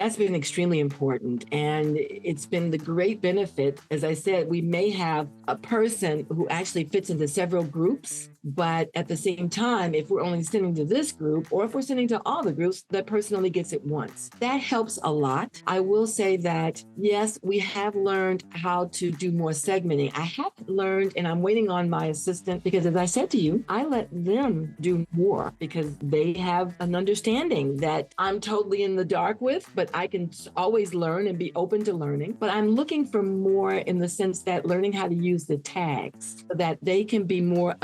That's been extremely important. And it's been the great benefit. As I said, we may have a person who actually fits into several groups, but at the same time, if we're only sending to this group or if we're sending to all the groups, that person only gets it once. That helps a lot. I will say that, yes, we have learned how to do more segmenting. I haven't learned, and I'm waiting on my assistant because, as I said to you, I let them do more because they have an understanding that I'm totally in the dark with, but I can always learn and be open to learning. But I'm looking for more in the sense that learning how to use the tags so that they can be more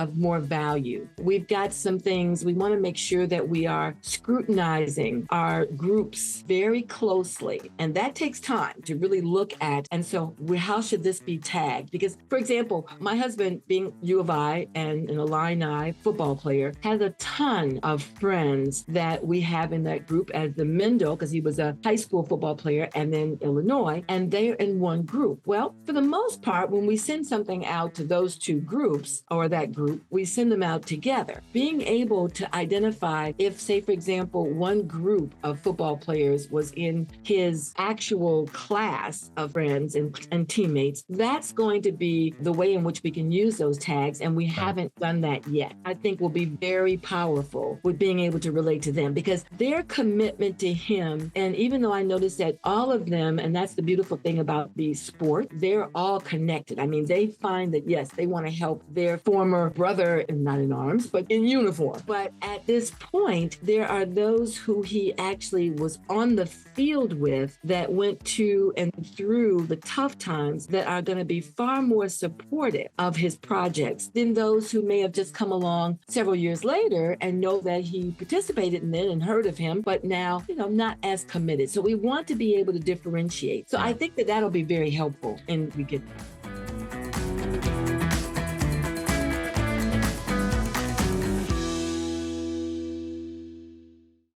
value. We've got some things we want to make sure that we are scrutinizing our groups very closely. And that takes time to really look at. And so how should this be tagged? Because, for example, my husband, being U of I and an Illini football player, has a ton of friends that we have in that group as the Mendel, because he was a high school football player, and then Illinois, and they're in one group. Well, for the most part, when we send something out to those two groups or that group, we send them out together. Being able to identify if, say, for example, one group of football players was in his actual class of friends and teammates, that's going to be the way in which we can use those tags, and we haven't done that yet. I think will be very powerful with being able to relate to them because their commitment to him, and even though I noticed that all of them, and that's the beautiful thing about the sport, they're all connected. I mean, they find that, yes, they want to help their former brother, not in arms, but in uniform. But at this point, there are those who he actually was on the field with that went to and through the tough times that are going to be far more supportive of his projects than those who may have just come along several years later and know that he participated in it and heard of him, but now, not as committed. So we want to be able to differentiate. So I think that that'll be very helpful, and we get that.